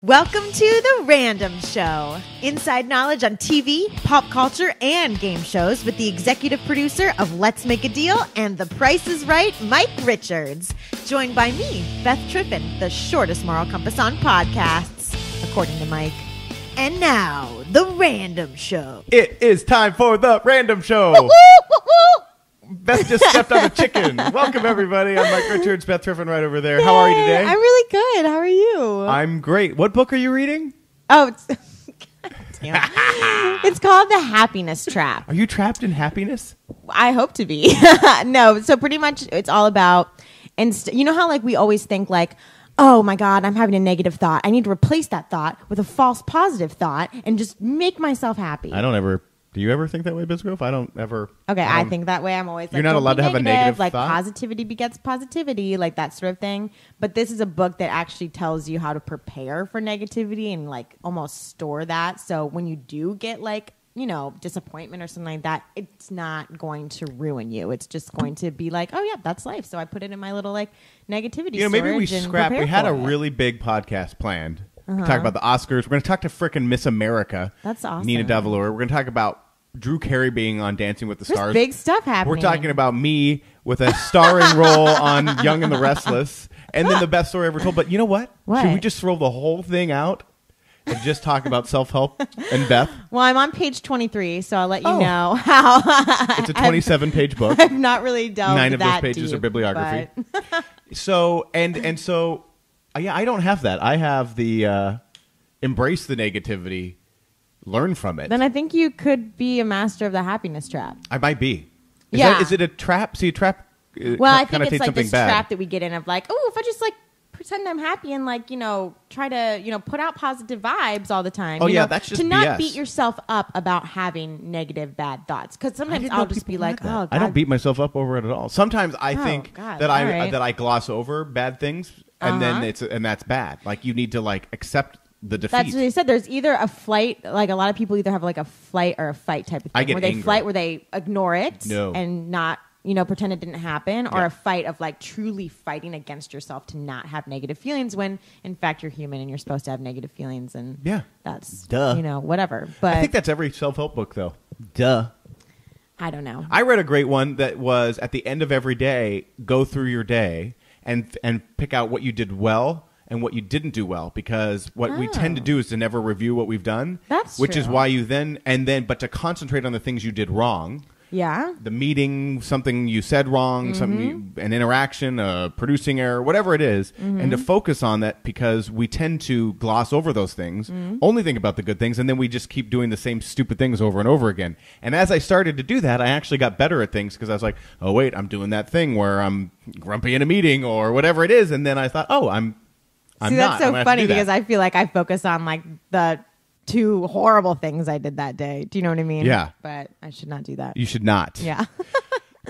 Welcome to The Random Show. Inside knowledge on TV, pop culture, and game shows with the executive producer of Let's Make a Deal and The Price is Right, Mike Richards. Joined by me, Beth Triffin, the shortest moral compass on podcasts, according to Mike. And now, The Random Show. It is time for The Random Show. Beth just stepped on a chicken. Welcome, everybody. I'm Mike Richards. Beth Triffin right over there. Yay, how are you today? I'm really good. How are you? I'm great. What book are you reading? Oh, it's called The Happiness Trap. Are you trapped in happiness? I hope to be. No, so pretty much it's all about, you know how like we always think like, oh my God, I'm having a negative thought. I need to replace that thought with a false positive thought and just make myself happy. Do you ever think that way, Bisgrove? I don't ever. Okay, I think that way. I'm always like, you're not allowed to have a negative like thought? positivity begets positivity, like that sort of thing. But this is a book that actually tells you how to prepare for negativity and like almost store that. So when you do get like, you know, disappointment or something like that, it's not going to ruin you. It's just going to be like, oh yeah, that's life. So I put it in my little like negativity. You know, maybe we scrap. We had a really big podcast planned. We're talk about the Oscars. We're going to talk to frickin' Miss America. That's awesome. Nina Develour. We're going to talk about Drew Carey being on Dancing with the Stars. Big stuff happening. We're talking about me with a starring role on Young and the Restless, and then the best story ever told. But you know what? Should we just throw the whole thing out and just talk about self-help and Beth? Well, I'm on page 23, so I'll let you know how. It's a 27-page book. I've not really delved 9 of that those pages deep, are bibliography. but- So, yeah, I don't have that. I have the embrace the negativity. Learn from it. Then I think you could be a master of the happiness trap. I might be. Yeah. Is it a trap? See, a trap. Well, I think it's like this bad. trap that we get in of like, oh, if I just like pretend I'm happy and like, you know, try to, you know, put out positive vibes all the time. Oh, you yeah, know, that's just to not BS. beat yourself up about having negative bad thoughts. Because sometimes I'll just be like, oh, God. I don't beat myself up over it at all. Sometimes I think God, that right. that I gloss over bad things, and then that's bad. Like you need to like accept the defeat. That's what they said. There's either a flight, like a lot of people either have like a flight or a fight type of thing. I get where they angry. flight where they ignore it No. and not, you know, pretend it didn't happen, or Yeah. a fight of like truly fighting against yourself to not have negative feelings when in fact you're human and you're supposed to have negative feelings, and Yeah. that's Duh. you know, whatever. But I think that's every self-help book, though. Duh. I don't know. I read a great one that was at the end of every day, go through your day and pick out what you did well and what you didn't do well, because what we tend to do is to never review what we've done. That's which is true. why you but to concentrate on the things you did wrong. Yeah. The meeting, something you said wrong, an interaction, a producing error, whatever it is, and to focus on that, because we tend to gloss over those things, only think about the good things, and then we just keep doing the same stupid things over and over again. And as I started to do that, I actually got better at things, because I was like, oh, wait, I'm doing that thing where I'm grumpy in a meeting or whatever it is, and then I thought, oh, I'm See, not. that's so I'm gonna have to funny do that. because I feel like I focus on like the 2 horrible things I did that day. Do you know what I mean? Yeah. But I should not do that. You should not. Yeah.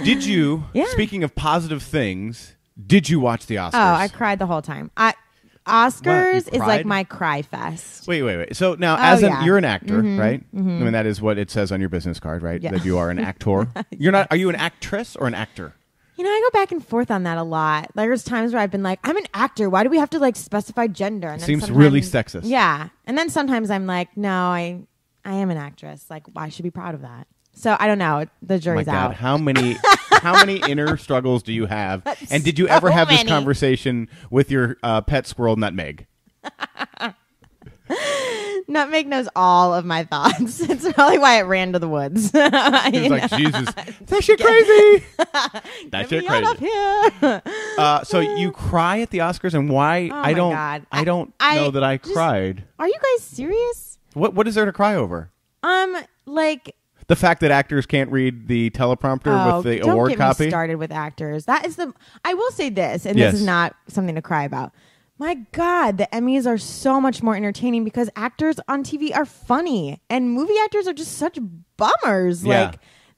Did you, Yeah. speaking of positive things, did you watch the Oscars? Oh, I cried the whole time. Oscars is cried? like my cry fest. Wait. So now, you're an actor, right? I mean, that is what it says on your business card, right? Yeah. That you are an actor. You're not. Are you an actress or an actor? You know, I go back and forth on that a lot. Like, there's times where I've been like, I'm an actor. Why do we have to like specify gender? And then Seems sometimes- really sexist. Yeah. And then sometimes I'm like, no, I am an actress. Like, I should be proud of that. So I don't know. The Oh my jury's God, out. how many inner struggles do you have? And did you So ever have this many. conversation with your pet squirrel Nutmeg? Nutmeg knows all of my thoughts. It's probably why it ran to the woods. He was like, Jesus, that shit crazy. That shit Get me out crazy. of here. So you cry at the Oscars, and why? Oh I my don't. God. I don't I know that I just- cried. Are you guys serious? What is there to cry over? Like, The fact that actors can't read the teleprompter with the don't award get copy? me started with actors. That is I will say this, and Yes. this is not something to cry about. My God, the Emmys are so much more entertaining because actors on TV are funny, and movie actors are just such bummers. Yeah.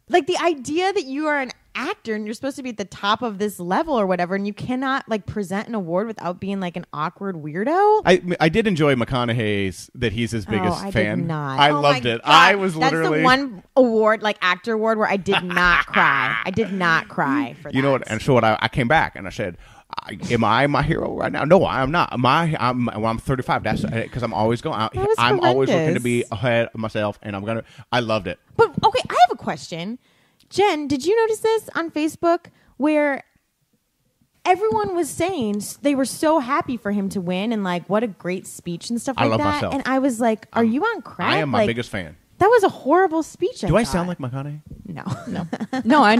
Like the idea that you are an actor and you're supposed to be at the top of this level or whatever, and you cannot like present an award without being like an awkward weirdo. I did enjoy McConaughey's that he's his biggest I fan. did not. I Oh loved my it. God. I was literally. That's the one award, like actor award, where I did not cry. I did not cry for that. You know what? And so what I came back and I said, Am I my hero right now? No, I'm not. I'm 35. That's because I'm always going out. I'm always looking to be ahead of myself, and I loved it. But okay, I have a question. Jen, did you notice this on Facebook where everyone was saying they were so happy for him to win and like what a great speech and stuff like that? I love myself. And I was like, are you on crack? I am my biggest fan. That was a horrible speech. Do I sound like McConaughey? No. I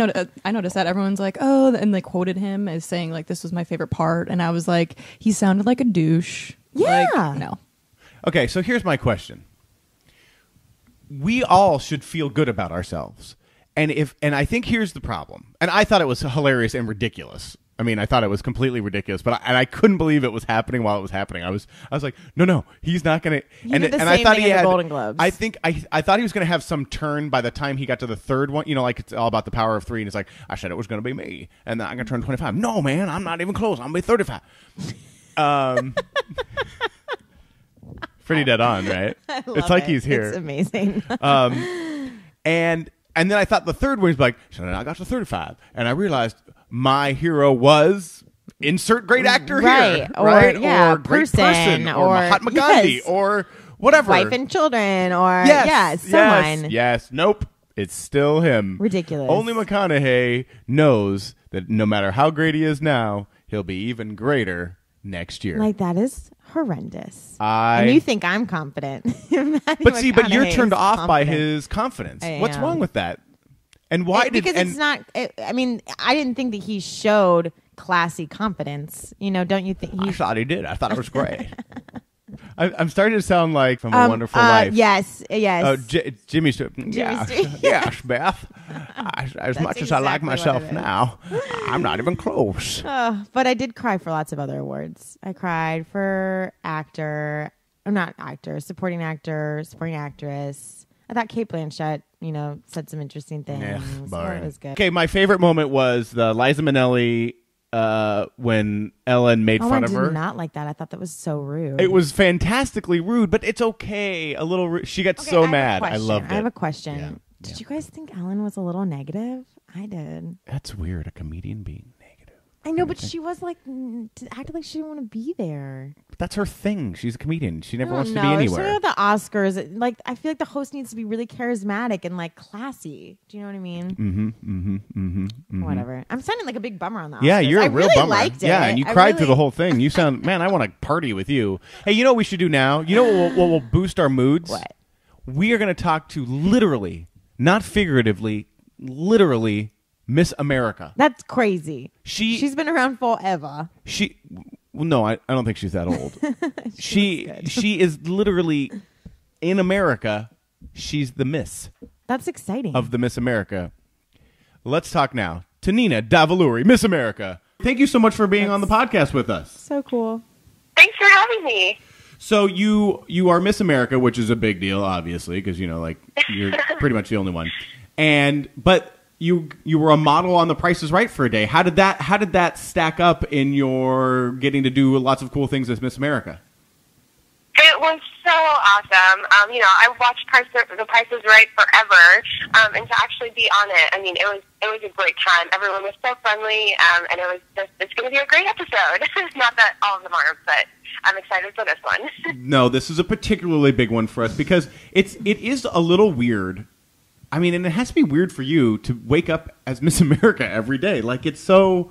noticed that everyone's like, oh, and they quoted him as saying like this was my favorite part, and I was like, he sounded like a douche. Yeah. Like, no. Okay, so here's my question. We all should feel good about ourselves. And I think here's the problem. And I thought it was hilarious and ridiculous. I mean, I thought it was completely ridiculous, but I couldn't believe it was happening while it was happening. I was like, no, he's not going to. And I thought he had the Golden Globes. I think I thought he was going to have some turn by the time he got to the third one. You know, like it's all about the power of three, and it's like I said it was going to be me, and then I'm going to turn 25. No, man, I'm not even close. I'm going to be 35. Pretty dead on, right? It's like he's here. It's amazing. And then I thought the third one was like, so then I got to 35, and I realized my hero was insert great actor here, right? Or great person, or Mahatma Gandhi, or whatever, wife and children, or someone. Yes, nope, it's still him. Ridiculous. Only McConaughey knows that no matter how great he is now, he'll be even greater next year. Like that is horrendous. And you think I'm confident. But you're turned off by his confidence. What's wrong with that? And why it's not. I mean, I didn't think that he showed classy confidence. You know, don't you think? I thought he did. I thought it was great. I'm starting to sound like from A Wonderful Life. Yes. Jimmy Stewart. Yes, Beth. As much as I like myself now, I'm not even close. But I did cry for lots of other awards. I cried for supporting actor, supporting actress. I thought Cate Blanchett, said some interesting things. Yeah, it was good. Okay, my favorite moment was the Liza Minnelli when Ellen made fun of her. I did not like that. I thought that was so rude. It was fantastically rude, but it's okay. A little rude. She got so mad. I loved it. I have a question. Yeah. Did you guys think Ellen was a little negative? I did. That's weird. A comedian being negative. I know, but she was like acting like she didn't want to be there. But that's her thing. She's a comedian. She never wants to be anywhere. Sort of the Oscars. Like, I feel like the host needs to be really charismatic and like classy. Do you know what I mean? Whatever. I'm sounding like a big bummer on the Oscars. Yeah, you're a real bummer. Liked it. Yeah, and you cried through the whole thing. You sound, man, I want to party with you. Hey, you know what we should do now? You know what will boost our moods? What? We are going to talk to literally, not figuratively, literally Miss America. That's crazy. She's been around forever. No, I don't think she's that old. she is literally in America. She's the Miss. That's exciting. Of the Miss America. Let's talk now to Nina Davaluri, Miss America. Thank you so much for being on the podcast with us. So cool. Thanks for having me. So you are Miss America, which is a big deal, obviously, because you're pretty much the only one. But you were a model on The Price is Right for a day. How did that stack up in your getting to do lots of cool things as Miss America? It was so awesome. I watched The Price is Right forever, and to actually be on it, I mean, it was a great time. Everyone was so friendly, and it's going to be a great episode. Not that all of them are, but I'm excited for this one. No, this is a particularly big one for us because it is a little weird. I mean, and it has to be weird for you to wake up as Miss America every day. Like, it sounds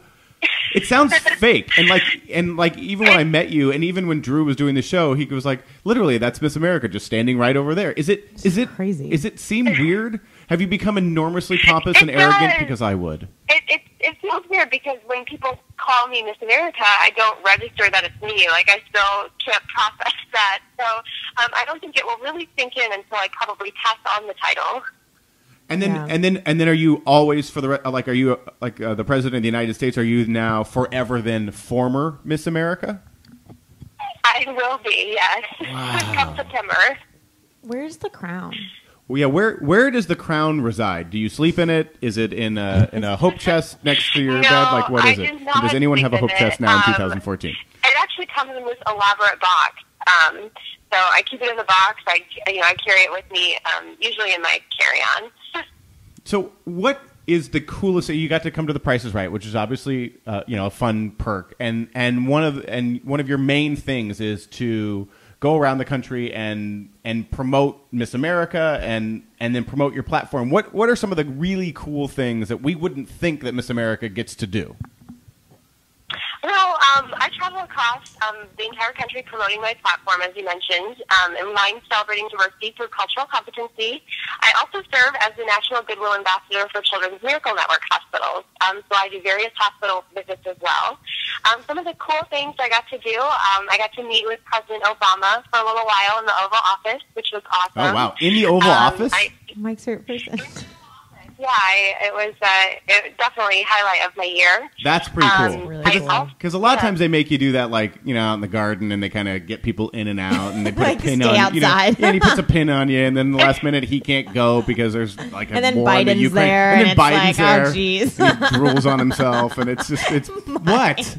fake. And like even when I met you, and even when Drew was doing the show, he was like, literally, that's Miss America just standing right over there. Is it crazy? Is it seem weird? Have you become enormously pompous and arrogant? Because I would. It feels weird because when people call me Miss America, I don't register that it's me. Like, I still can't process that. So I don't think it will really sink in until I probably pass on the title. And then, are you always are you the President of the United States? Are you now forever then former Miss America? I will be, yes. Wow. Come September. Where's the crown? Well, yeah, where does the crown reside? Do you sleep in it? Is it in a hope chest next to your bed? Like, what is it? And does anyone have a hope chest now in 2014? It actually comes in this elaborate box. So I keep it in the box. I carry it with me, usually in my carry-on. So what is the coolest? You got to come to the Price is Right, which is obviously a fun perk, and one of your main things is to go around the country and promote Miss America and then promote your platform. What are some of the really cool things that we wouldn't think that Miss America gets to do? Well, I travel across the entire country promoting my platform, as you mentioned, and mine celebrating diversity through cultural competency. I also serve as the National Goodwill Ambassador for Children's Miracle Network hospitals, so I do various hospital visits as well. Some of the cool things I got to do, I got to meet with President Obama for a little while in the Oval Office, which was awesome. Oh, wow. In the Oval Office? Mike's favorite person. Yeah, it was definitely a highlight of my year. That's pretty cool. Really cool. Because a lot of times they make you do that, like, out in the garden, and they kind of get people in and out, and they put Like, a pin stay on outside. and he puts a pin on you, and then the last minute he can't go because there's like a And then war in the Biden's Ukraine. there, and then and it's Biden's like, oh, there. geez. And he drools on himself, and it's what?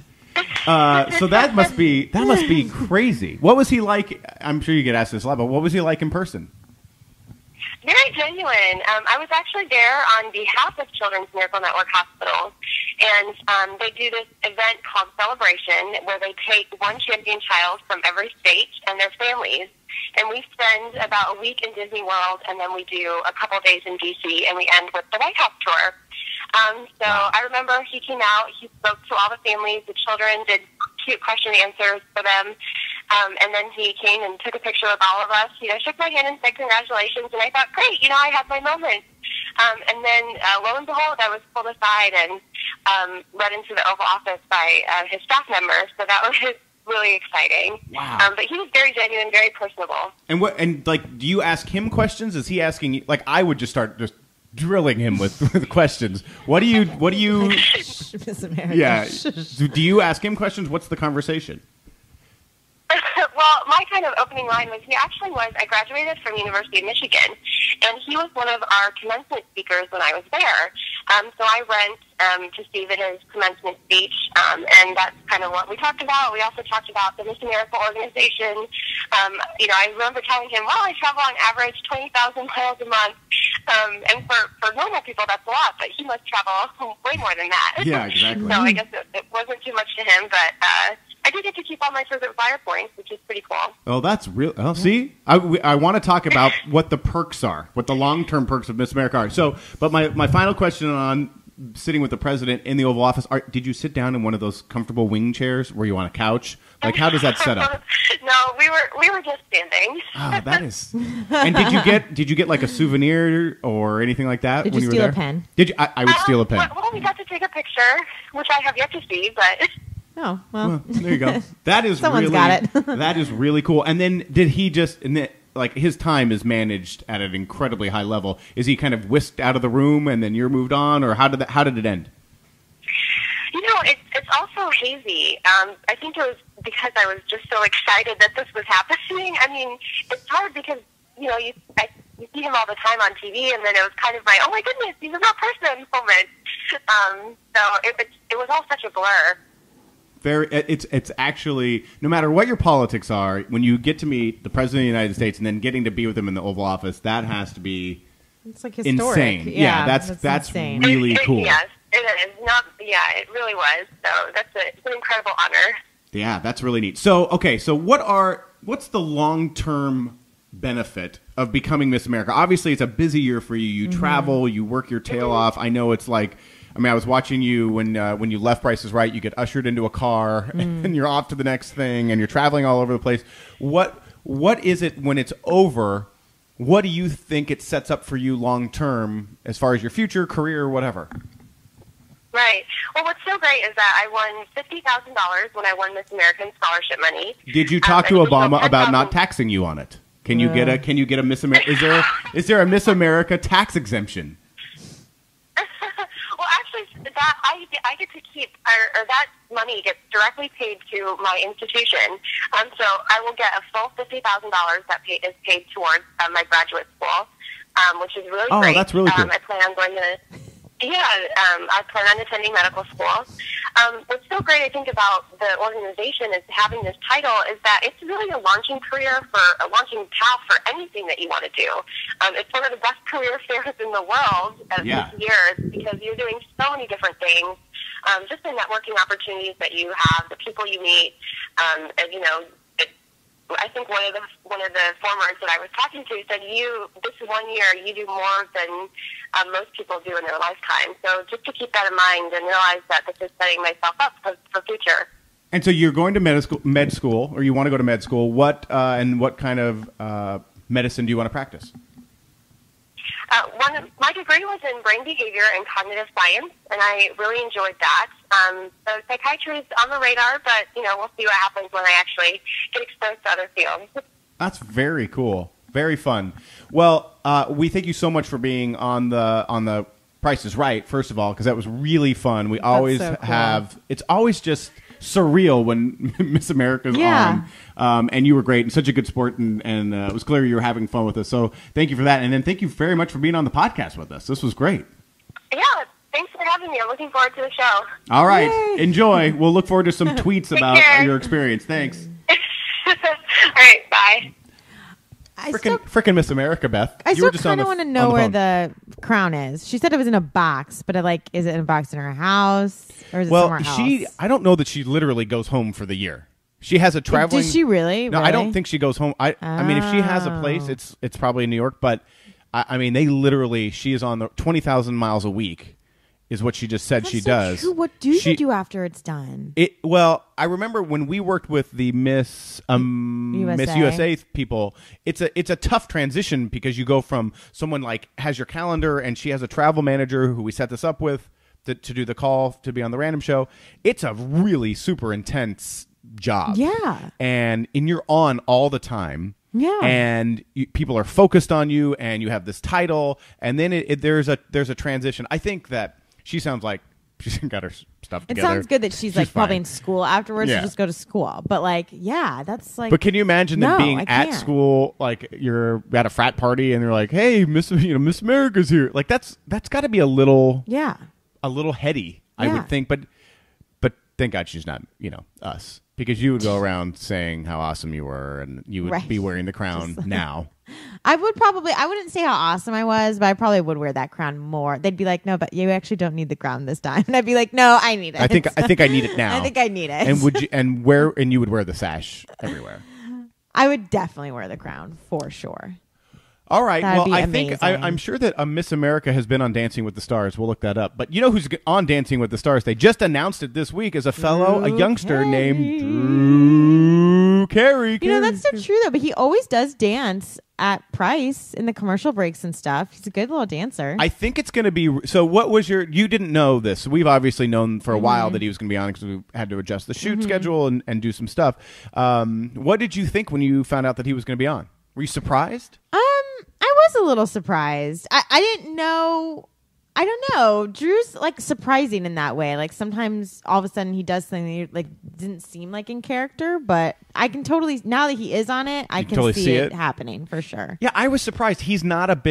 So that must be crazy. What was he like? I'm sure you get asked this a lot, but what was he like in person? Very genuine. I was actually there on behalf of Children's Miracle Network hospitals, and they do this event called Celebration, where they take one champion child from every state and their families, and we spend about a week in Disney World, and then we do a couple days in D.C., and we end with the White House tour. So I remember he came out, he spoke to all the families, the children, did cute question and answers for them. And then he came and took a picture with all of us, shook my hand and said congratulations. And I thought, great, I had my moment. And then lo and behold, I was pulled aside and led into the Oval Office by his staff members. So that was really exciting. Wow. But he was very genuine, very personable. And do you ask him questions? Is he asking you? Like, I would just start drilling him with questions. What do you Miss America. Yeah. Do you ask him questions? What's the conversation? Well, my kind of opening line was, I graduated from University of Michigan, and he was one of our commencement speakers when I was there. So I went to Stephen his commencement speech, and that's kind of what we talked about. We also talked about the Miss America organization. I remember telling him, I travel on average 20,000 miles a month, and for normal people that's a lot, but he must travel way more than that. Yeah, exactly. So I guess it wasn't too much to him, but I do get to keep all my frequent flyer points, which is pretty cool. Oh, that's real. Oh, see? I want to talk about what the perks are, what the long-term perks of Miss America are. So, but my final question on sitting with the president in the Oval Office, did you sit down in one of those comfortable wing chairs? Were you on a couch? Like, how does that set up? No, we were just standing. Oh, that is. And did you get like a souvenir or anything like that? Did when you were steal there? a pen? Did you? I would steal a pen. Well, we got to take a picture, which I have yet to see, but. Oh, well. There you go. That is Someone's really, got it. that is really cool. And then did he just, his time is managed at an incredibly high level. Is he kind of whisked out of the room and then you're moved on, or how did it end? It's also hazy. I think it was because I was just so excited that this was happening. I mean, it's hard because, you see him all the time on TV, and then it was kind of my, oh my goodness, he's a real person moment. So it was all such a blur. It's actually, no matter what your politics are, when you get to meet the President of the United States and then getting to be with him in the Oval Office, that has to be It's like historic. insane. Yeah, that's insane. really cool. Yes, it is. It really was. So it's an incredible honor. Yeah, that's really neat. So, okay, so what's the long-term benefit of becoming Miss America? Obviously, it's a busy year for you. You travel, you work your tail off. I know it's like, I was watching you when you left Price is Right. You get ushered into a car, and you're off to the next thing, and you're traveling all over the place. What is it when it's over? What do you think it sets up for you long term, as far as your future, career, or whatever? Right. Well, what's so great is that I won $50,000 when I won Miss American scholarship money. Did you talk to Obama about not taxing you on it? Can you get a Miss America? Is there a Miss America tax exemption? Well, actually, that I get to keep, or that money gets directly paid to my institution. So I will get a full $50,000 that is paid towards my graduate school, which is really great. Oh, that's really cool. I plan on going to Yeah, I plan on attending medical school. What's so great, I think, about the organization is having this title is that it's really a launching path for anything that you want to do. It's one of the best career fairs in the world this year because you're doing so many different things. Just the networking opportunities that you have, the people you meet, and I think one of the formers that I was talking to said, this 1 year, you do more than most people do in their lifetime. So just to keep that in mind and realize that this is setting myself up for future. And so you're going to med school, or you want to go to med school. What kind of medicine do you want to practice? My degree was in brain behavior and cognitive science, and I really enjoyed that. So psychiatry is on the radar, but we'll see what happens when I actually get exposed to other fields. That's very cool, very fun. Well, we thank you so much for being on the Price is Right. First of all, because that was really fun. We always have. It's always just surreal when Miss America's on. And you were great and such a good sport, and it was clear you were having fun with us. So thank you for that. And then thank you very much for being on the podcast with us. This was great. Yeah, thanks for having me. I'm looking forward to the show. All right. Yay. Enjoy. We'll look forward to some tweets about your experience. Thanks. All right, bye. Frickin' Miss America, Beth. I still kind of want to know where the crown is. She said it was in a box, but is it in a box in her house or is it somewhere else? I don't know that she literally goes home for the year. She has a traveling. Does she really? No, I don't think she goes home. I mean, if she has a place, it's probably in New York. But I mean, she is on the 20,000 miles a week. Is what she just said she does. True. What do you do after it's done? Well, I remember when we worked with the Miss USA people. It's a tough transition because you go from someone like has your calendar and she has a travel manager who we set this up with to do the call to be on the random show. It's a really super intense job. Yeah, and you're on all the time. Yeah, and people are focused on you, and you have this title, and then there's a transition. I think that. She sounds like she's got her stuff together. It sounds good that she's like probably in school afterwards. Yeah. She'll just go to school. But that's like. But can you imagine them being at school, like you're at a frat party and they're like, "Hey, Miss America's here." Like that's got to be a little heady, I would think. But thank God she's not us, because you would go around saying how awesome you were, and you would be wearing the crown now. I wouldn't say how awesome I was, but I probably would wear that crown more. They'd be like, "No, but you actually don't need the crown this time." And I'd be like, "No, I need it. I think I need it now. I think I need it." And you would wear the sash everywhere. I would definitely wear the crown for sure. All right. That'd I amazing. think I'm sure that Miss America has been on Dancing with the Stars. We'll look that up. But you know who's on Dancing with the Stars? They just announced it this week as a youngster named Drew Carey. That's so true though. But he always does dance at Price in the commercial breaks and stuff. He's a good little dancer. I think it's going to be. So what was you didn't know this. We've obviously known for a while that he was going to be on because we had to adjust the shoot schedule and do some stuff. What did you think when you found out that he was going to be on? Were you surprised? I was a little surprised. I didn't know. I don't know. Drew's like surprising in that way. Like sometimes all of a sudden he does something that like didn't seem like in character, but I can totally, now that he is on it, I can totally see it happening for sure. Yeah, I was surprised. He's not a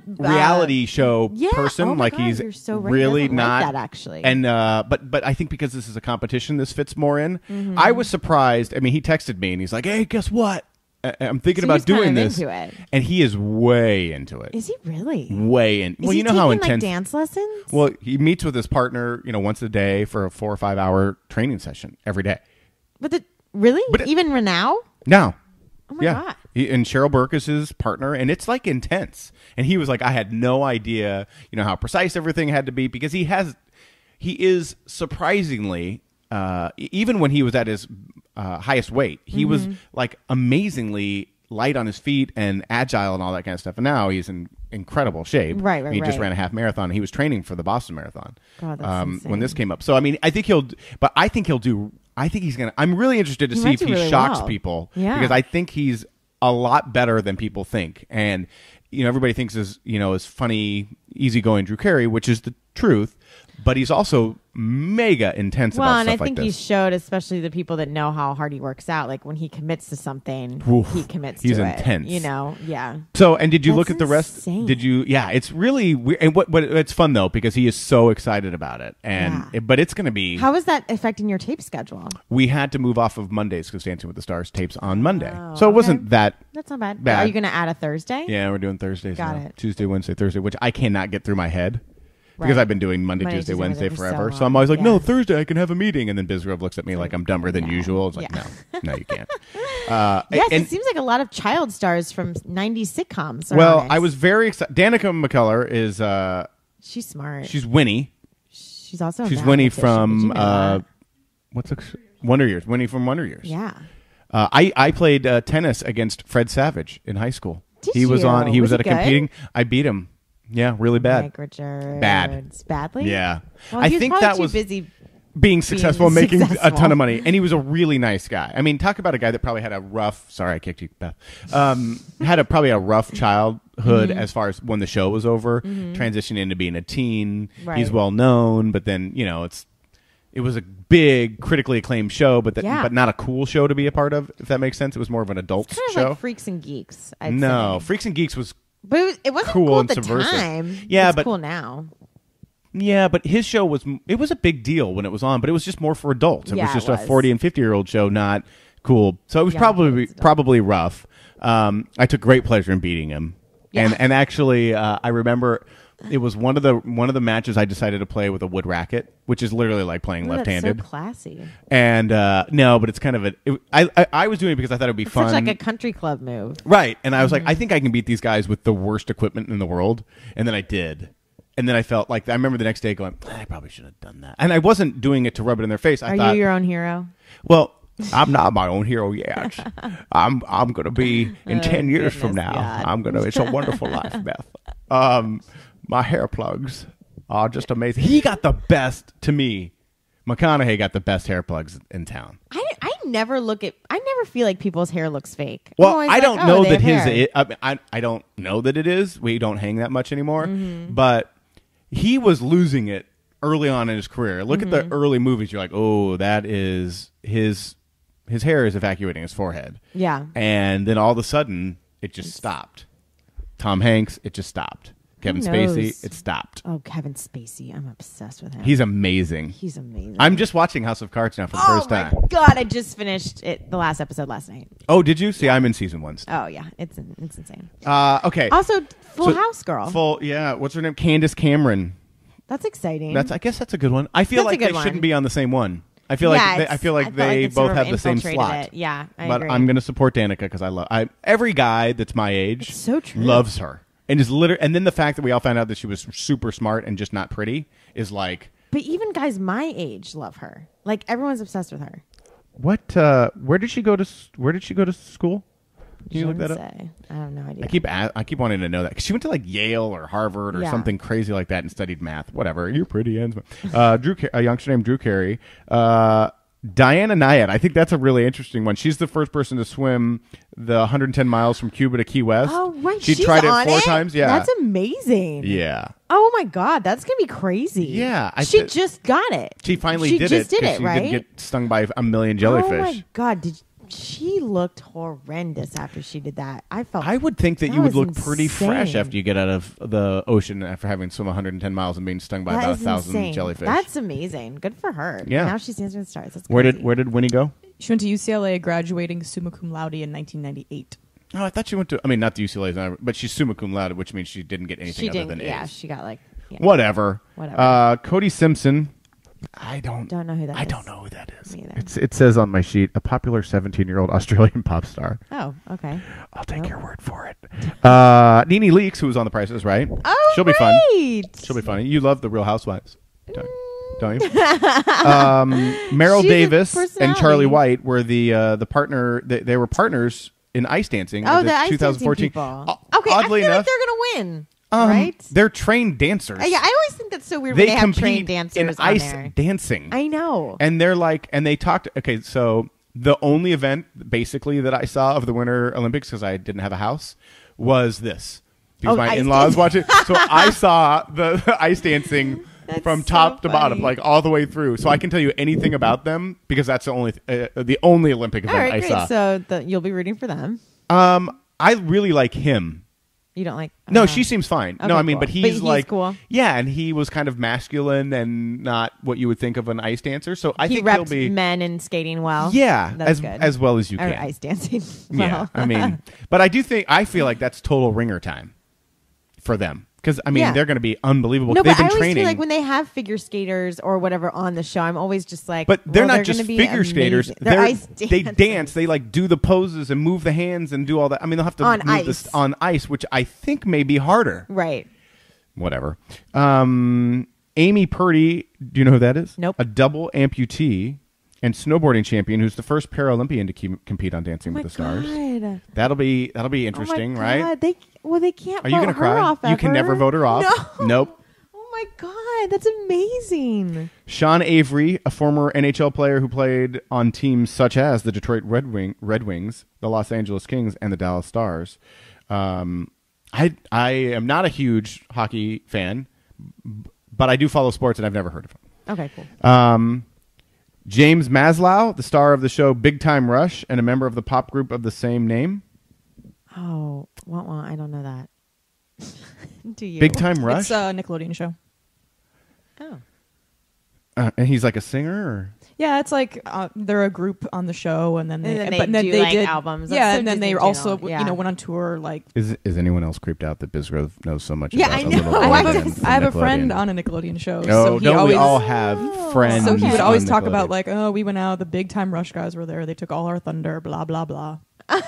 reality show person. Oh my God, he's you're so right. really not like that actually. And but I think because this is a competition, this fits more in. I was surprised. I mean, he texted me and he's like, "Hey, guess what? I'm thinking about doing this," and he is way into it. Is he really? Way in. Is he taking, how intense dance lessons? Well, he meets with his partner, once a day for a 4 or 5 hour training session every day. But even Renau? No. Oh my God. And Cheryl Burke is his partner, and it's like intense. And he was like, I had no idea, how precise everything had to be, because he is surprisingly, even when he was at his highest weight, he was like amazingly light on his feet and agile and all that kind of stuff. And now he's in incredible shape. Right. He just ran a half marathon. He was training for the Boston Marathon. God, that's insane. When this came up. So I mean, I think he's gonna. I'm really interested to see if he shocks people. Yeah. Because I think he's a lot better than people think. And everybody thinks is funny, easygoing Drew Carey, which is the truth. But he's also mega intense Well, about and I stuff like think he this. showed, especially the people that know how hard he works out, like when he commits to something, Oof, he commits he's to intense. it. You know, yeah. So, and did you That's look at the rest? insane. Did you? Yeah, it's really weird. And what it's fun though because he is so excited about it, and Yeah. but it's going to be. How is that affecting your tape schedule? We had to move off of Mondays because Dancing with the Stars tapes on Monday, Oh, so it okay. wasn't that. That's not bad. Bad. Are you going to add a Thursday? Yeah, we're doing Thursdays Got now. it. Tuesday, Wednesday, Thursday, which I cannot get through my head. Because Right. I've been doing Monday, Monday, Tuesday, Tuesday, Wednesday Wednesday for so forever. So long. I'm always like, Yeah. no, Thursday I can have a meeting. And then Bizrev looks at me like I'm dumber than no. usual. It's like, Yeah. no, you can't. Yes, and- it seems like a lot of child stars from 90s sitcoms. Are well, on it. I was very excited. Danica McCullough is, She's smart. she's Winnie. She's also a She's math Winnie magician. Did from, you know that? what's it? Wonder Years. Winnie from Wonder Years. Yeah. I played tennis against Fred Savage in high school. Did he was you? on. He was Was at a he good? competing. I beat him. Yeah, really bad. Mike Richards. Bad. Badly? Yeah, Well, I he was think probably that too was busy. being successful, and making a successful. ton of money, and he was a really nice guy. I mean, talk about a guy that probably had a rough. Sorry, I kicked you, Beth. Had probably a rough childhood as far as when the show was over, transitioning into being a teen. Right. He's well known, but then it was a big, critically acclaimed show, but Yeah. but not a cool show to be a part of. If that makes sense, it was more of an adult Kind of show. like Freaks and Geeks. I'd No, say. Freaks and Geeks was. But it wasn't Cool cool and at the subversive. time. Yeah, it's but- cool now. Yeah, but his show was a big deal when it was on, but it was just more for adults. It Yeah, was just it a was. 40 and 50-year-old show, not cool. So it was Young probably kids don't. probably rough. I took great pleasure in beating him. Yeah. And actually I remember it was one of the matches I decided to play with a wood racket, which is literally like playing Ooh, left-handed. That's so classy. And no, but it's kind of I was doing it because I thought it would be It's fun. such like a country club move. Right. And I was like, I think I can beat these guys with the worst equipment in the world. And then I did. And then I felt like I remember the next day going, I probably should have done that. And I wasn't doing it to rub it in their face. I Are thought, you your own hero? well, I'm not my own hero yet. I'm going to be in 10 years from goodness, now. God. It's a wonderful life, Beth. My hair plugs are just amazing. He got the best, to me. McConaughey got the best hair plugs in town. I never feel like people's hair looks fake. I'm Well, always I like, don't oh, know they that have his. hair. I don't know that it is. We don't hang that much anymore. Mm-hmm. But he was losing it early on in his career. Look at the early movies. You're like, oh, that is his hair is evacuating his forehead. Yeah. And then all of a sudden, it just stopped. Tom Hanks, it just stopped. Kevin Who Spacey, knows? it stopped. Oh, Kevin Spacey. I'm obsessed with him. He's amazing. He's amazing. I'm just watching House of Cards now for the first my time. God, I just finished the last episode last night. Oh, did you? See, I'm in season 1 still. Oh yeah, it's insane. Okay. Also, Full So- House girl. Yeah. What's her name? Candace Cameron. That's exciting. I guess that's a good one. I feel That's a like good they one. shouldn't be on the same one. I feel Yeah, like it's- I feel like I felt they it both sort of have the same infiltrated slot. it. Yeah, I but agree. I'm going to support Danica because every guy that's my age It's so true. loves her and is literally. And then the fact that we all found out that she was super smart and just not pretty is like, But even guys my age love her. Like everyone's obsessed with her. what? Where did she go to? Where did she go to school? Can you look that up? Say. I have no idea. I keep wanting to know that 'cause she went to like Yale or Harvard or Yeah. something crazy like that and studied math. Whatever, you're pretty. And a youngster named Drew Carey, Diana Nyad. I think that's a really interesting one. She's the first person to swim the 110 miles from Cuba to Key West. Oh right, she she's tried on it 4 times. Yeah, that's amazing. yeah. Oh my God, that's gonna be crazy. Yeah, she just got it. She finally she did just it. did 'cause it, she right? didn't get stung by a million jellyfish. Oh my God, she looked horrendous after she did that. I would think that That you would was look pretty fresh insane. after you get out of the ocean after having swum 110 miles and being stung by that about is 1,000 insane. jellyfish. That's amazing. Good for her. Yeah. Now she's dancing with the stars. That's where crazy. did Winnie go? She went to UCLA, graduating summa cum laude in 1998. Oh, I thought she went to. I mean, not the UCLA, but she's summa cum laude, which means she didn't get anything She other didn't. than Yeah, A's. she got like. Yeah. Whatever. Cody Simpson. I don't know who that I is. don't know who that is. Me either. It says on my sheet, a popular 17-year-old Australian pop star. Oh, okay. I'll take Nope. your word for it. Nene Leakes, who was on The Price is Right. Oh, She'll be fun. great. She'll be funny. You love The Real Housewives, don't you? Meryl She's a Davis and personality. Charlie White were the partner. They were partners in ice dancing. Oh, at the ice 2014. dancing people. O- Okay, I oddly feel enough, like they're gonna win, right? they're trained dancers. Yeah, I always think that's so weird They when they have compete trained dancers in on ice there. dancing. I know. And they're like, and they talked. Okay, so the only event basically that I saw of the Winter Olympics, because I didn't have a house, was this. Because Oh, my ice in-laws dancing. watch it. So I saw the ice dancing from so top to bottom, funny. like all the way through. So I can tell you anything about them because that's the only Olympic event All right, I great. saw. So you'll be rooting for them. I really like him. You don't like? No, she seems fine. Okay, No, I mean, cool. but he's, But he's like, cool. yeah, and he was kind of masculine and not what you would think of an ice dancer. So I He think he'll repped be, men and skating well. yeah, That's good. as well as you Or can. ice dancing. Yeah, well. I mean, but I feel like that's total ringer time for them because I mean Yeah. they're going to be unbelievable. No, They've but I been always training, feel like when they have figure skaters or whatever on the show, I'm always just like, but they're well, not just gonna be figure skaters. amazing. They're ice They dancers. dance. They like do the poses and move the hands and do all that. I mean, they'll have to On move ice. this on ice, which I think may be harder. Right. Whatever. Amy Purdy, do you know who that is? Nope. A double amputee and snowboarding champion who's the first Paralympian to compete on Dancing with the Stars. God. That'll be interesting, Oh my right? God. They can't. Are you vote gonna her cry? Off You can ever. never vote her off. No. Nope. Oh my God, that's amazing. Sean Avery, a former NHL player who played on teams such as the Detroit Red Wings, the Los Angeles Kings, and the Dallas Stars. I am not a huge hockey fan, but I do follow sports, and I've never heard of him. Okay, cool. James Maslow, the star of the show Big Time Rush, and a member of the pop group of the same name. Oh, well, I don't know that. Do you? Big Time Rush? It's a Nickelodeon show. Oh. And he's like a singer? Or? Yeah, it's like they're a group on the show, and then they do, like, albums. That's Yeah, so and then they Disney also Channel. Yeah. went on tour. Like, Is anyone else creeped out that Bisgrove knows so much Yeah, about I a know. little I boy have a- band from I have a friend Nickelodeon? on a Nickelodeon show. Oh, so he don't always, we all have friends? So he would on always talk about Nickelodeon? like, oh, we went out. The Big Time Rush guys were there. They took all our thunder. Blah blah blah. All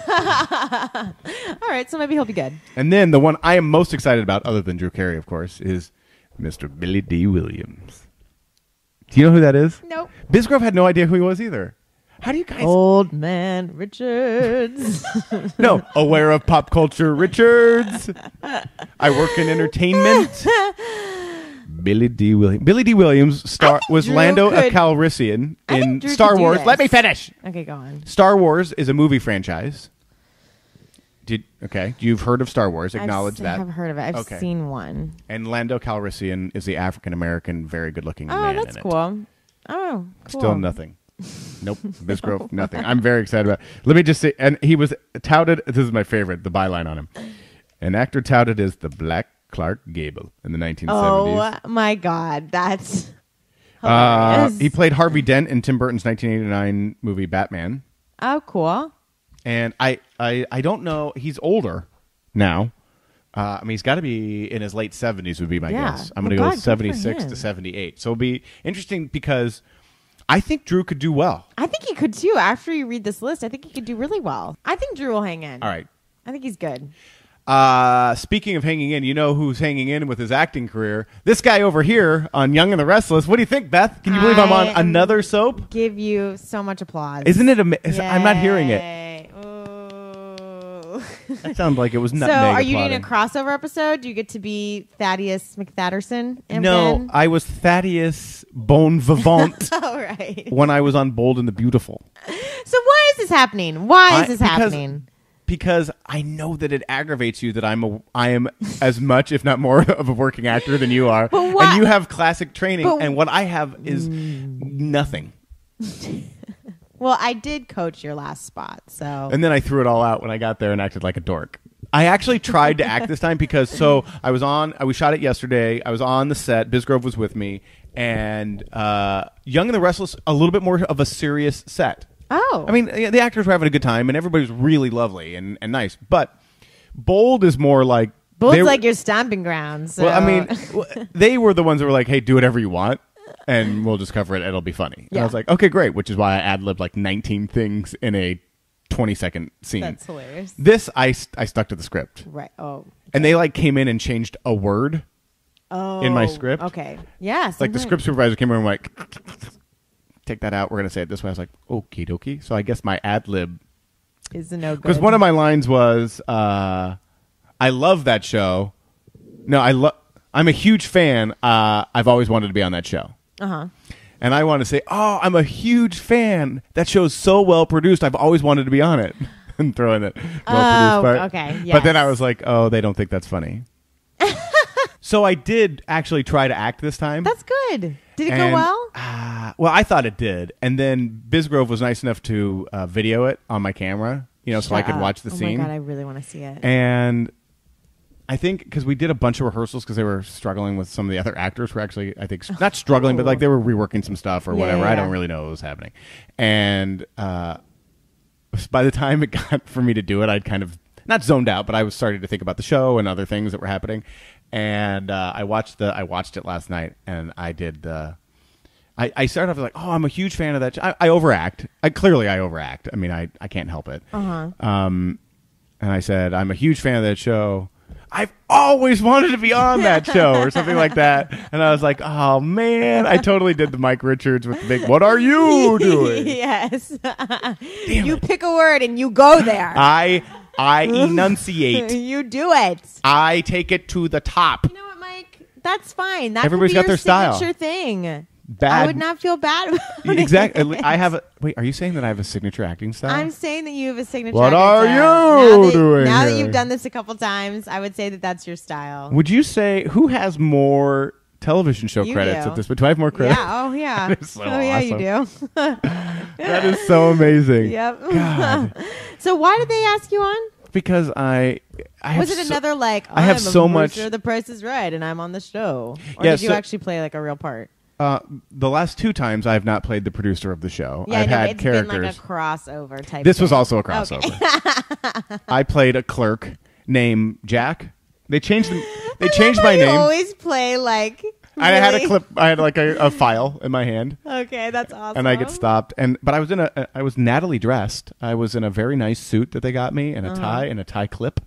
right, so maybe he'll be good. And then the one I am most excited about, other than Drew Carey, of course, is Mr. Billy D. Williams. Do you know who that is? Nope. Bisgrove had no idea who he was either. How do you guys... Old Man Richards. No, aware of pop culture Richards. I work in entertainment. Billy D. Williams. Billy D. Williams was Drew Lando could- Calrissian I think in Drew Star could do Wars. this. Let me finish. Okay, go on. Star Wars is a movie franchise. You've heard of Star Wars. Acknowledge I that. have heard of it. I've Okay. seen one. And Lando Calrissian is the African American, very good looking Oh, man that's in it. cool. Oh, cool. Still nothing. Nope. Bisgrove, nothing. I'm very excited about it. Let me just say, and he was touted, this is my favorite, the byline on him. An actor touted as the Black Clark Gable in the 1970s. Oh my God, that's hilarious. He played Harvey Dent in Tim Burton's 1989 movie Batman. Oh, cool. And I don't know, he's older now. I mean, he's got to be in his late 70s would be my Yeah. guess. I'm Oh, going to God, go good for 76 him. to 78. So it'll be interesting because I think Drew could do well. I think he could too. After you read this list, I think he could do really well. I think Drew will hang in. All right. I think he's good. Speaking of hanging in, you know who's hanging in with his acting career? This guy over here on Young and the Restless. What do you think, Beth? Can you believe I'm on I another soap? Give you so much applause. Isn't it amazing? I'm not hearing it. Yay. Ooh. That sounds like it was So, nutmeg are you doing a applauding. crossover episode? Do you get to be Thaddeus McThatterson? and No, Ben? I was Thaddeus Bon Vivant All right. when I was on Bold and the Beautiful. So, why is this happening? Why is this because- happening? Because I know that it aggravates you that I am as much, if not more, of a working actor than you are, But why- and you have classic training, But- and what I have is nothing. Well, I did coach your last spot, so And then I threw it all out when I got there and acted like a dork. I actually tried to act this time because we shot it yesterday. I was on the set. Bisgrove was with me, and Young and the Restless, a little bit more of a serious set. oh, I mean, the actors were having a good time, and everybody was really lovely and nice. But Bold is more like Bold's they- like your stomping grounds. So. Well, I mean, they were the ones that were like, "Hey, do whatever you want, and we'll just cover it. It'll be funny." And I Yeah. was like, "Okay, great." Which is why I ad-libbed like 19 things in a 20-second scene. that's hilarious. This I stuck to the script, Right. Oh. and they like came in and changed a word Oh. in my script. Okay. Yeah. Like the sometimes- script supervisor came in and like, "Take that out. We're gonna say it this way." I was like, "Okie dokie." So I guess my ad lib, is a no good. because one of my lines was, "I love that show." No, I'm a huge fan. I've always wanted to be on that show. Uh-huh. And I want to say, "Oh, I'm a huge fan. That show's so well produced. I've always wanted to be on it." And throw in it. Oh, part. okay, But then yes. I was like, "Oh, they don't think that's funny." So I did actually try to act this time. That's good. Did it go well? Well, I thought it did. And then Bisgrove was nice enough to video it on my camera, so I could watch the scene. Oh my God, I really want to see it. And I think because we did a bunch of rehearsals because they were struggling with some of the other actors were actually, I think, not struggling, but like they were reworking some stuff or whatever. I don't really know what was happening. And by the time it got for me to do it, I'd kind of not zoned out, but I was starting to think about the show and other things that were happening. And I watched it last night, and I did. I started off like, oh, I'm a huge fan of that. I overact. Clearly I overact. I mean, I can't help it. And I said, I'm a huge fan of that show. I've always wanted to be on that show or something like that. And I was like, oh, man. I totally did the Mike Richards with the big, what are you doing? Yes. You pick a word and you go there. I enunciate. You do it. I take it to the top. You know what, Mike? That's fine. That Everybody's could be got their style. Signature thing. Bad. I would not feel bad about it. Exactly. Wait, are you saying that I have a signature acting style? I'm saying that you have a signature What acting are style. you doing Now that here? you've done this a couple times, I would say that that's your style. Would you say who has more television show You credits do. at this point? Do I have more credits? Yeah. Oh, yeah. That is so yeah, you do. That is so amazing. Yep. God. So why did they ask you on? Because I have Was it another like? I have I'm so a much- producer of The Price is Right, and I'm on the show. Or Yeah, did you so- actually play like a real part? the last two times I have not played the producer of the show. Yeah, I've no, had it's characters. been like a crossover type. This was thing. also a crossover. I played a clerk named Jack. They changed I changed love how my you name. always play like. I had a really- clip. I had like a file in my hand. Okay, that's awesome. And I get stopped. But I was I was Natalie dressed. I was in a very nice suit that they got me and a tie and a tie clip.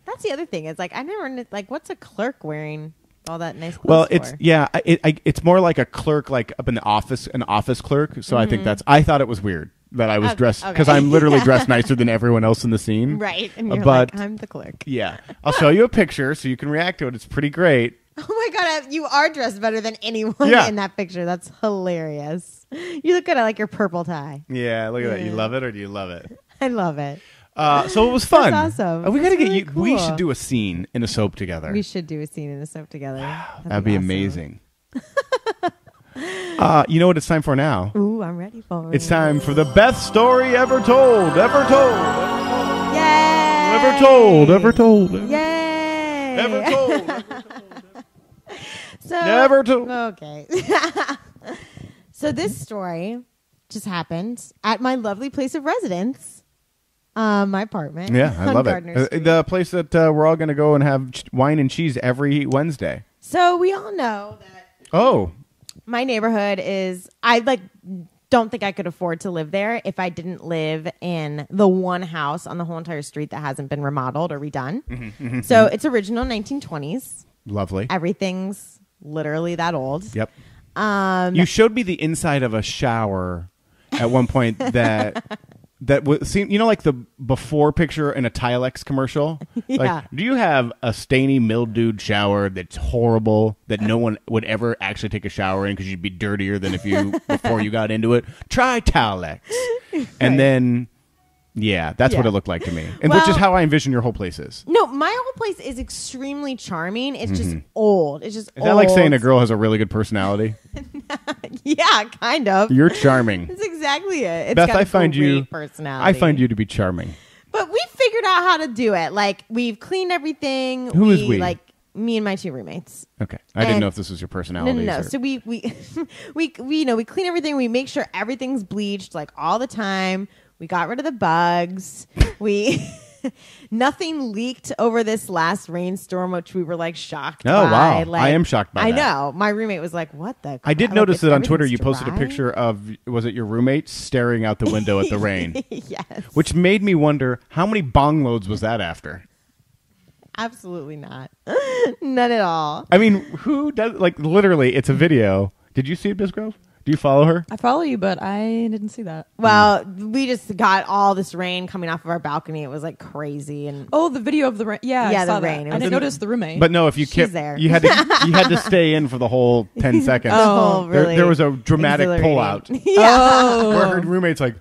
That's the other thing. It's like I never like. What's a clerk wearing all that nice clothes Well, for? it's more like a clerk, like up in the office, an office clerk. So I think I thought it was weird that I was dressed because okay. I'm literally dressed nicer than everyone else in the scene. right. And you're but like, I'm the clerk. yeah, I'll show you a picture so you can react to it. It's pretty great. Oh my God, you are dressed better than anyone Yeah. in that picture. That's hilarious. You look good. I like your purple tie. Yeah, look at that. You love it or do you love it? I love it. So it was fun. That's awesome. We That's gotta get really you. We cool. should do a scene in a soap together. We should do a scene in a soap together. That'd be amazing. You know what it's time for now? Ooh, I'm ready for it. It's time for the best story ever told. Ever told. Yay! Ever told. Ever told. Yay! Ever told. So, Never told. Okay. So this story just happened at my lovely place of residence. My apartment. Yeah, I on love Gardner it. Street. The place that we're all going to go and have wine and cheese every Wednesday. So we all know that Oh, my neighborhood is. I don't think I could afford to live there if I didn't live in the one house on the whole entire street that hasn't been remodeled or redone. So it's original 1920s. lovely. Everything's literally that old. Yep. You showed me the inside of a shower at one point that would seem, like the before picture in a Tilex commercial. Yeah. Like, do you have a stainy, mildewed shower that's horrible that no one would ever actually take a shower in because you'd be dirtier than if you before you got into it? Try Tilex, and then. Yeah, that's what Yeah. it looked like to me, and which is Well- how I envision your whole place is. No, my whole place is extremely charming. It's just old. It's just Is that like saying a girl has a really good personality? Yeah, kind of. You're charming. That's exactly it. It's Beth, got I a find great you personality. I find you to be charming. But we figured out how to do it. Like we've cleaned everything. Who is we? Like me and my two roommates. Okay, I didn't And- know if this was your personality. No. or- So we we clean everything. We make sure everything's bleached like all the time. We got rid of the bugs. We nothing leaked over this last rainstorm, which we were like shocked. Oh, by. wow. Like, I am shocked by I that. know. My roommate was like, "What the?" I did crap? notice Like, that on Twitter you everything's posted a dry? picture of, was it your roommate staring out the window at the rain? Yes. Which made me wonder, how many bong loads was that after? Absolutely not. None at all. I mean, who does, like, literally, it's a video. Did you see it, Bisgrove? Do you follow her? I follow you, but I didn't see that. Well, we just got all this rain coming off of our balcony. It was like crazy, and Oh, the video of the rain. Yeah, Yeah, I saw the that. rain. It I was didn't in- notice the roommate. But no, if you She's kept, there. you had to stay in for the whole 10 seconds. the whole really there was a dramatic exhilarating- pullout Yeah. where her roommate's like,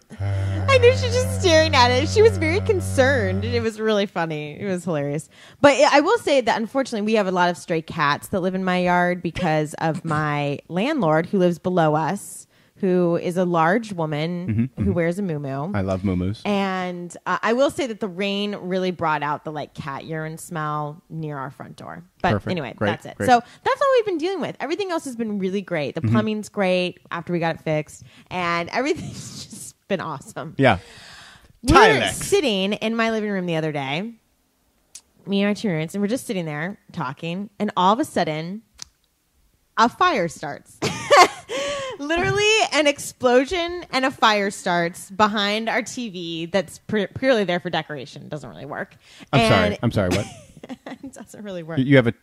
I knew she was just staring at it. She was very concerned. It was really funny. It was hilarious. But I will say that unfortunately we have a lot of stray cats that live in my yard because of my landlord who lives below us, who is a large woman who wears a muumuu. I love muumuus. And I will say that the rain really brought out the like cat urine smell near our front door. But Perfect. anyway, Great. that's it. Great. So that's all we've been dealing with. Everything else has been really great. The plumbing's great after we got it fixed. And everything's just been awesome. Yeah. We were Tilex. sitting in my living room the other day, me and my two roommates, and we're just sitting there talking. And all of a sudden, a fire starts. Literally an explosion and a fire starts behind our TV that's purely there for decoration. It doesn't really work. I'm sorry. What? It doesn't really work. You have a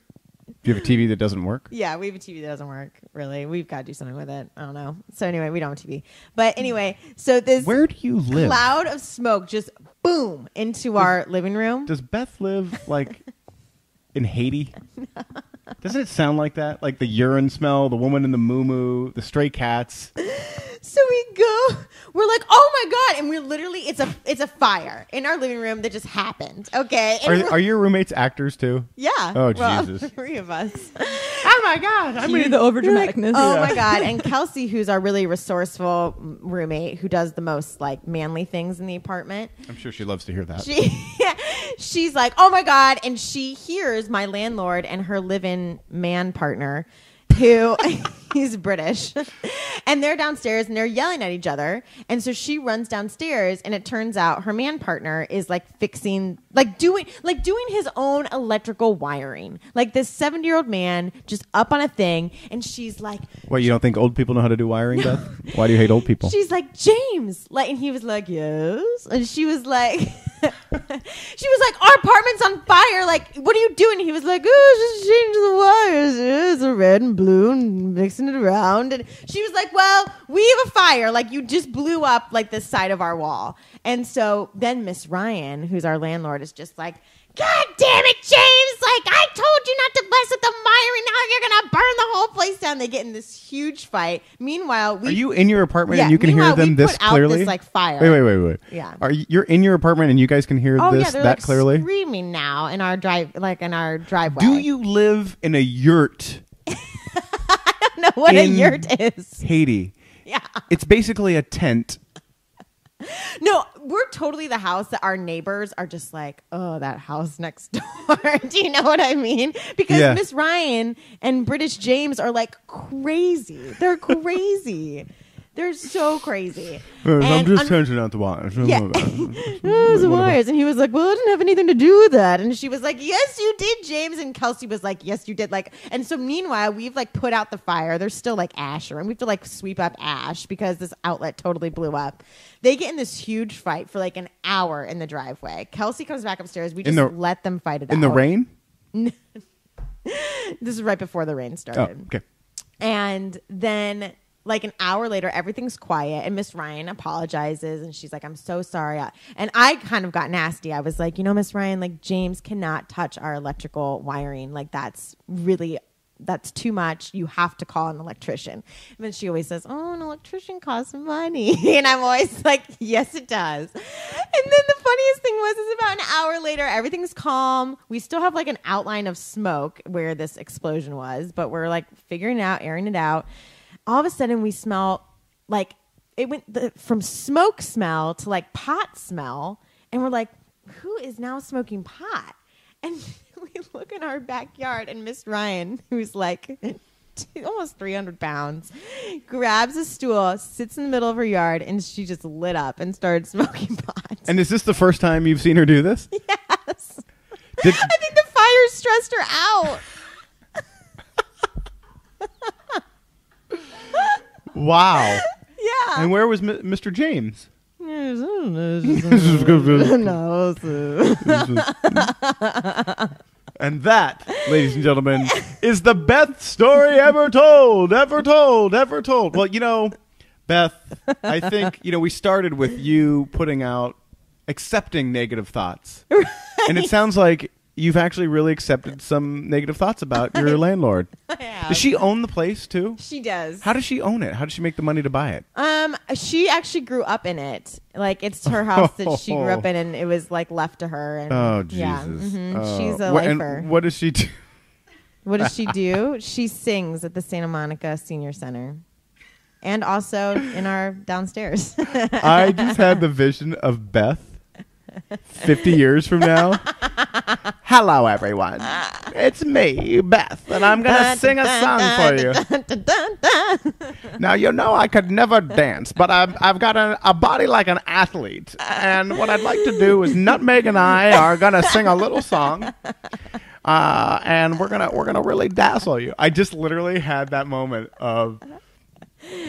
TV that doesn't work? Yeah, we have a TV that doesn't work, really. We've got to do something with it. I don't know. So anyway, we don't have a TV. But anyway, so this Where do you live? cloud of smoke just boom into our living room. Does Beth live like in Haiti? Doesn't it sound like that? Like the urine smell, the woman in the muumuu, the stray cats. So we go, we're like, oh my God. And we're literally, it's a fire in our living room that just happened. Okay. And Are your roommates actors too? yeah. Oh, well, Jesus. 3 of us. Oh my God. I You the overdramaticness. Oh my God. And Kelsey, who's our really resourceful roommate who does the most like manly things in the apartment. I'm sure she loves to hear that. She's like, oh my God. And she hears my landlord and her live-in man partner who he's British, and they're downstairs and they're yelling at each other. And so she runs downstairs, and it turns out her man partner is like fixing, doing his own electrical wiring. Like this 70-year-old man just up on a thing, and she's like, What, you don't think old people know how to do wiring, Beth? Why do you hate old people? she's like, James, like, and he was like, yes, and she was like, our apartment's on fire. Like, what are you doing? He was like, oh, just changing the wires. It's a red and blue and mixing it around. And she was like, well, we have a fire. Like, you just blew up like the side of our wall. And so then Miss Ryan, who's our landlord, is just like, God damn it, James! Like, I told you not to mess with the wiring. Now you're gonna burn the whole place down. They get in this huge fight. Meanwhile, Are you in your apartment Yeah, and you can hear meanwhile, them we this put out clearly? this, like, fire. Wait. Yeah. You're in your apartment and you guys can hear oh this yeah, they're that like clearly? screaming now in our driveway. Do you live in a yurt I don't know what a in yurt is? Haiti? Yeah. It's basically a tent. No, we're totally the house that our neighbors are just like, oh, that house next door. Do you know what I mean? Because Yeah. Miss Ryan and British James are like crazy. They're crazy. They're so crazy. And changing out the wires. Yeah. Oh, the wires. And he was like, well, I didn't have anything to do with that. And she was like, yes, you did, James. And Kelsey was like, yes, you did. Like, and so meanwhile, we've like put out the fire. There's still like ash around. We have to like sweep up ash because this outlet totally blew up. They get in this huge fight for like an hour in the driveway. Kelsey comes back upstairs. We just let them fight it out. In the rain? This is right before the rain Oh, started. okay. And then like an hour later, everything's quiet, and Miss Ryan apologizes, and she's like, I'm so sorry. And I kind of got nasty. I was like, Miss Ryan, like, James cannot touch our electrical wiring. Like, that's too much. You have to call an electrician. And then she always says, oh, an electrician costs money. And I'm always like, yes, it does. And then the funniest thing was is about an hour later, everything's calm. We still have like an outline of smoke where this explosion was, but we're like figuring it out, airing it out. All of a sudden we smell like it went from smoke smell to like pot smell. And we're like, who is now smoking pot? And we look in our backyard and Miss Ryan, who's like almost 300 pounds, grabs a stool, sits in the middle of her yard, and she just lit up and started smoking pot. And is this the first time you've seen her do this? Yes. I think the fire stressed her out. Wow. Yeah. And where was Mr. James? And that, ladies and gentlemen, is the Beth story ever told. Well, Beth, I think, we started with you putting out accepting negative thoughts. Right. And it sounds like you've actually really accepted some negative thoughts about your landlord. I have. Does she own the place too? She does. How does she own it? How does she make the money to buy it? She actually grew up in it. Like, it's her house that she grew up in, and it was like left to her. And, Oh, Jesus. Yeah, Oh. she's a And lifer. what does she do? What does she do? She sings at the Santa Monica Senior Center, and also in our downstairs. I just had the vision of Beth 50 years from now. Hello, everyone. It's me, Beth, and I'm going to sing a song for you. Now, you know I could never dance, but I've got a body like an athlete. And what I'd like to do is Nutmeg and I are going to sing a little song. And we're gonna really dazzle you. I just literally had that moment of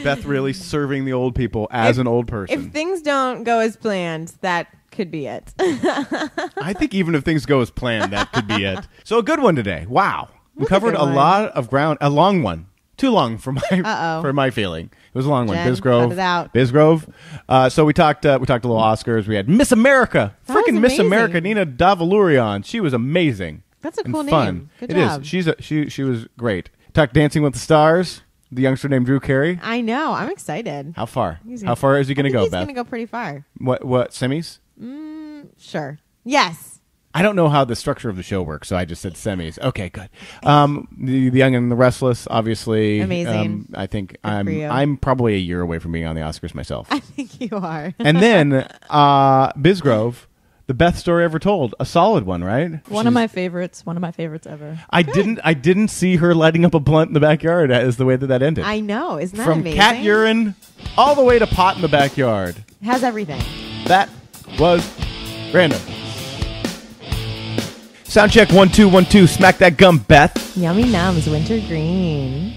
Beth really serving the old people as an old person. If things don't go as planned, that could be it. I think even if things go as planned, that could be it. So a good one today. Wow, we covered a good one. lot of ground. A long one, too long for my feeling. It was a long one. Jen, Bisgrove. cut it out. Bisgrove. So we talked a little Oscars. We had Miss America, That was freaking Miss amazing. America, Nina Davalourian. She was amazing. That's a and cool fun. name. Good It job. is. She was great. Talked Dancing with the Stars. The youngster named Drew Carey. I know. I'm excited. How far? He's How far is he going to go, He's Beth? going to go pretty far. What semis? Sure. Yes. I don't know how the structure of the show works, so I just said semis. Okay, good. The Young and the Restless, obviously, Amazing. I think Good for you. I'm probably a year away from being on the Oscars myself. I think you are. And then Bisgrove, the Beth story ever told, a solid one, right? One of my favorites ever. I didn't see her lighting up a blunt in the backyard as the way that ended. I know. Isn't that From amazing? cat urine all the way to pot in the backyard. Has everything. That was random. Soundcheck 1 2 1 2. Smack that gum, Beth. Yummy Nums Wintergreen.